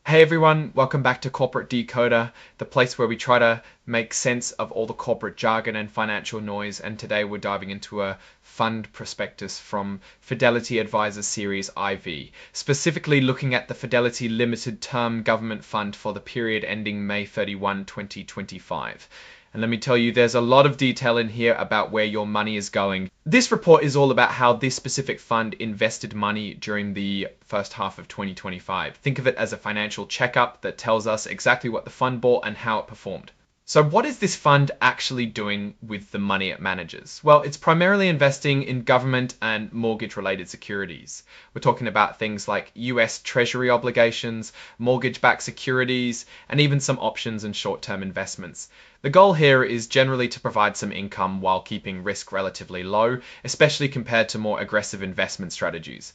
Hey everyone, welcome back to Corporate Decoder, the place where we try to make sense of all the corporate jargon and financial noise, and today we're diving into a fund prospectus from Fidelity Advisor Series IV, specifically looking at the Fidelity Limited Term Government Fund for the period ending May 31, 2025. And let me tell you, there's a lot of detail in here about where your money is going. This report is all about how this specific fund invested money during the first half of 2025. Think of it as a financial checkup that tells us exactly what the fund bought and how it performed. So what is this fund actually doing with the money it manages? Well, it's primarily investing in government and mortgage-related securities. We're talking about things like US Treasury obligations, mortgage-backed securities, and even some options and short-term investments. The goal here is generally to provide some income while keeping risk relatively low, especially compared to more aggressive investment strategies.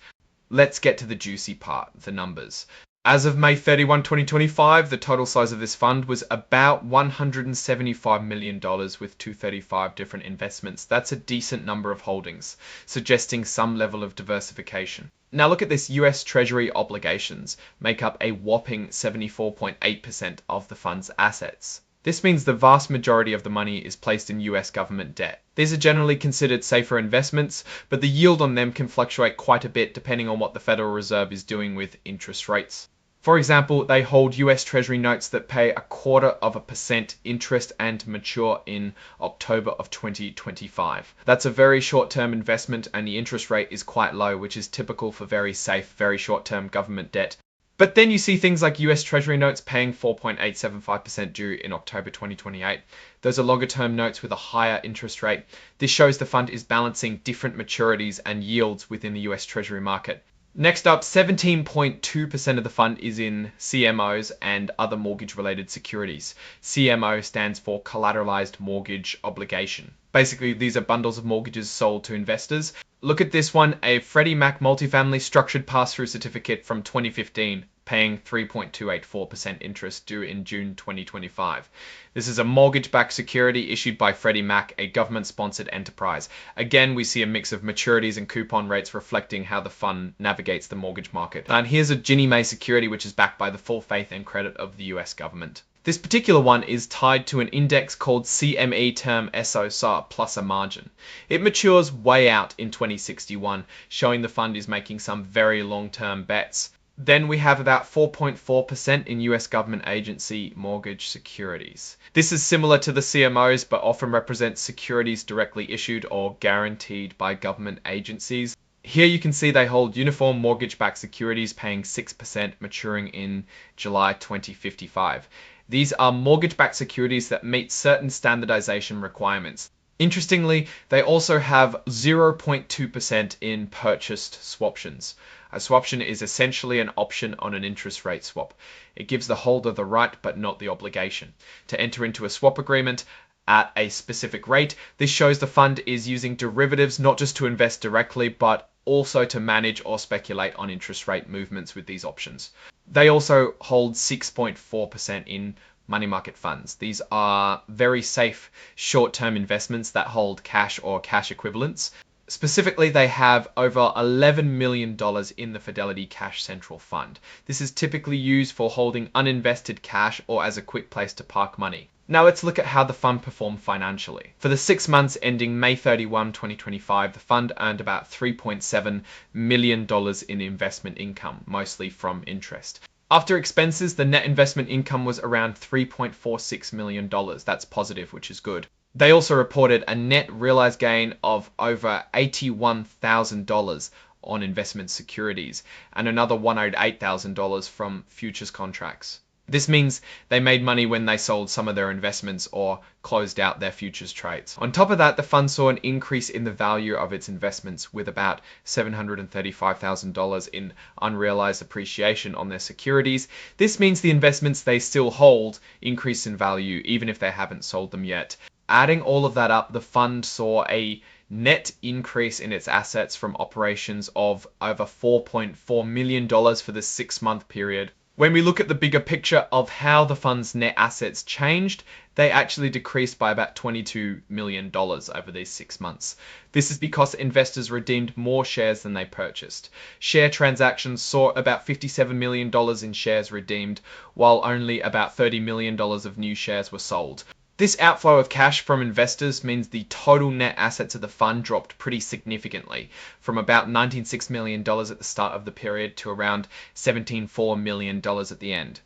Let's get to the juicy part, the numbers. As of May 31, 2025, the total size of this fund was about $175 million with 235 different investments. That's a decent number of holdings, suggesting some level of diversification. Now look at this. US Treasury obligations make up a whopping 74.8% of the fund's assets. This means the vast majority of the money is placed in US government debt. These are generally considered safer investments, but the yield on them can fluctuate quite a bit depending on what the Federal Reserve is doing with interest rates. For example, they hold US Treasury notes that pay 0.25% interest and mature in October of 2025. That's a very short-term investment, and the interest rate is quite low, which is typical for very safe, very short-term government debt. But then you see things like US Treasury notes paying 4.875% due in October 2028. Those are longer term notes with a higher interest rate. This shows the fund is balancing different maturities and yields within the US Treasury market. Next up, 17.2% of the fund is in CMOs and other mortgage-related securities. CMO stands for Collateralized Mortgage Obligation. Basically, these are bundles of mortgages sold to investors. Look at this one, a Freddie Mac multifamily structured pass-through certificate from 2015, paying 3.284% interest due in June 2025. This is a mortgage-backed security issued by Freddie Mac, a government-sponsored enterprise. Again, we see a mix of maturities and coupon rates reflecting how the fund navigates the mortgage market. And here's a Ginnie Mae security which is backed by the full faith and credit of the US government. This particular one is tied to an index called CME Term SOSAR plus a margin. It matures way out in 2061, showing the fund is making some very long-term bets. Then we have about 4.4% in US government agency mortgage securities. This is similar to the CMOs, but often represents securities directly issued or guaranteed by government agencies. Here you can see they hold uniform mortgage-backed securities paying 6%, maturing in July 2055. These are mortgage-backed securities that meet certain standardization requirements. Interestingly, they also have 0.2% in purchased swaptions. A swaption is essentially an option on an interest rate swap. It gives the holder the right but not the obligation to enter into a swap agreement at a specific rate. This shows the fund is using derivatives not just to invest directly, but also to manage or speculate on interest rate movements with these options. They also hold 6.4% in money market funds. These are very safe short-term investments that hold cash or cash equivalents. Specifically, they have over $11 million in the Fidelity Cash Central Fund. This is typically used for holding uninvested cash or as a quick place to park money. Now let's look at how the fund performed financially. For the 6 months ending May 31, 2025, the fund earned about $3.7 million in investment income, mostly from interest. After expenses, the net investment income was around $3.46 million. That's positive, which is good. They also reported a net realized gain of over $81,000 on investment securities and another $108,000 from futures contracts. This means they made money when they sold some of their investments or closed out their futures trades. On top of that, the fund saw an increase in the value of its investments with about $735,000 in unrealized appreciation on their securities. This means the investments they still hold increase in value even if they haven't sold them yet. Adding all of that up, the fund saw a net increase in its assets from operations of over $4.4 million for the 6-month period. When we look at the bigger picture of how the fund's net assets changed, they actually decreased by about $22 million over these 6 months. This is because investors redeemed more shares than they purchased. Share transactions saw about $57 million in shares redeemed, while only about $30 million of new shares were sold. This outflow of cash from investors means the total net assets of the fund dropped pretty significantly, from about $19.6 million at the start of the period to around $17.4 million at the end.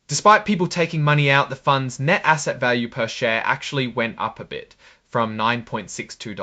Despite people taking money out, the fund's net asset value per share actually went up a bit, from $9.62 to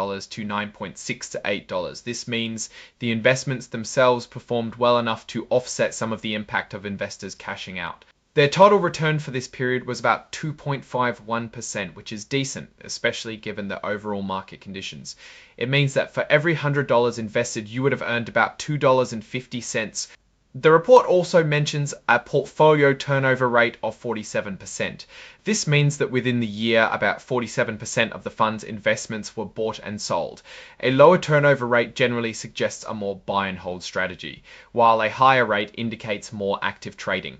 $9.68. This means the investments themselves performed well enough to offset some of the impact of investors cashing out. Their total return for this period was about 2.51%, which is decent, especially given the overall market conditions. It means that for every $100 invested, you would have earned about $2.50. The report also mentions a portfolio turnover rate of 47%. This means that within the year, about 47% of the fund's investments were bought and sold. A lower turnover rate generally suggests a more buy and hold strategy, while a higher rate indicates more active trading.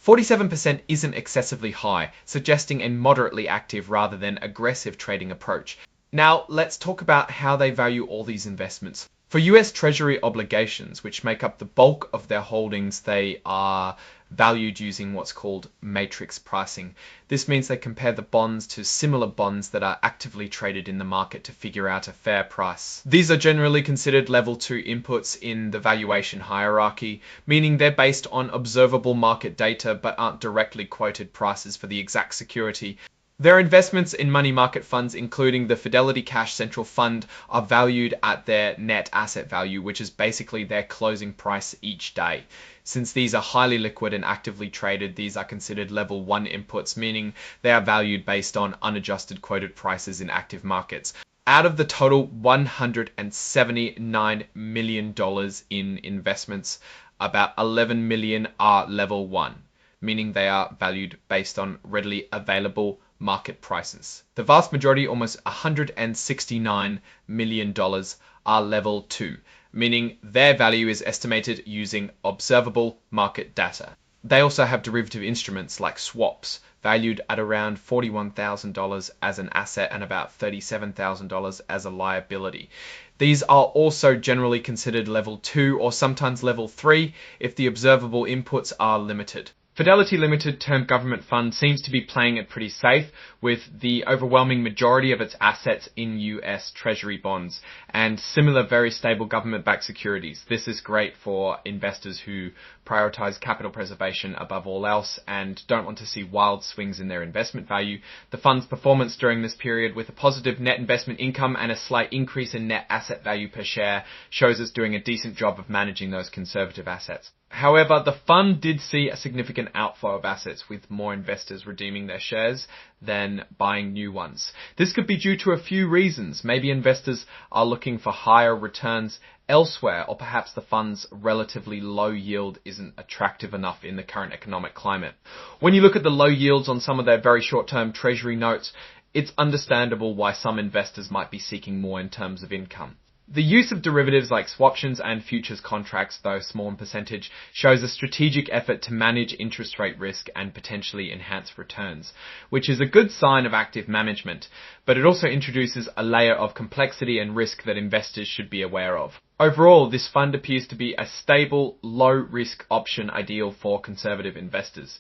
47% isn't excessively high, suggesting a moderately active rather than aggressive trading approach. Now, let's talk about how they value all these investments. For US Treasury obligations, which make up the bulk of their holdings, they are valued using what's called matrix pricing. This means they compare the bonds to similar bonds that are actively traded in the market to figure out a fair price. These are generally considered level 2 inputs in the valuation hierarchy, meaning they're based on observable market data but aren't directly quoted prices for the exact security. Their investments in money market funds, including the Fidelity Cash Central Fund, are valued at their net asset value, which is basically their closing price each day. Since these are highly liquid and actively traded, these are considered level 1 inputs, meaning they are valued based on unadjusted quoted prices in active markets. Out of the total $179 million in investments, about 11 million are level 1, meaning they are valued based on readily available market prices. The vast majority, almost $169 million, are level 2, meaning their value is estimated using observable market data. They also have derivative instruments like swaps, valued at around $41,000 as an asset and about $37,000 as a liability. These are also generally considered level 2 or sometimes level 3 if the observable inputs are limited. Fidelity Limited Term Government Fund seems to be playing it pretty safe, with the overwhelming majority of its assets in US Treasury bonds and similar very stable government-backed securities. This is great for investors who prioritize capital preservation above all else and don't want to see wild swings in their investment value. The fund's performance during this period, with a positive net investment income and a slight increase in net asset value per share, shows it's doing a decent job of managing those conservative assets. However, the fund did see a significant outflow of assets, with more investors redeeming their shares than buying new ones. This could be due to a few reasons. Maybe investors are looking for higher returns elsewhere, or perhaps the fund's relatively low yield isn't attractive enough in the current economic climate. When you look at the low yields on some of their very short-term treasury notes, it's understandable why some investors might be seeking more in terms of income. The use of derivatives like swaptions and futures contracts, though small in percentage, shows a strategic effort to manage interest rate risk and potentially enhance returns, which is a good sign of active management, but it also introduces a layer of complexity and risk that investors should be aware of. Overall, this fund appears to be a stable, low-risk option ideal for conservative investors.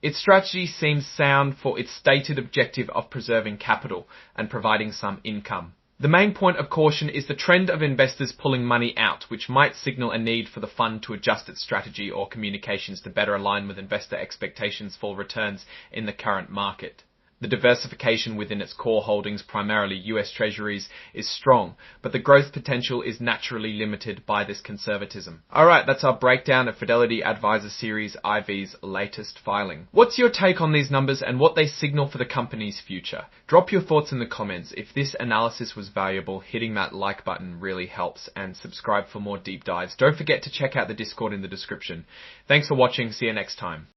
Its strategy seems sound for its stated objective of preserving capital and providing some income. The main point of caution is the trend of investors pulling money out, which might signal a need for the fund to adjust its strategy or communications to better align with investor expectations for returns in the current market. The diversification within its core holdings, primarily US Treasuries, is strong, but the growth potential is naturally limited by this conservatism. Alright, that's our breakdown of Fidelity Advisor Series IV's latest filing. What's your take on these numbers and what they signal for the company's future? Drop your thoughts in the comments. If this analysis was valuable, hitting that like button really helps, and subscribe for more deep dives. Don't forget to check out the Discord in the description. Thanks for watching. See you next time.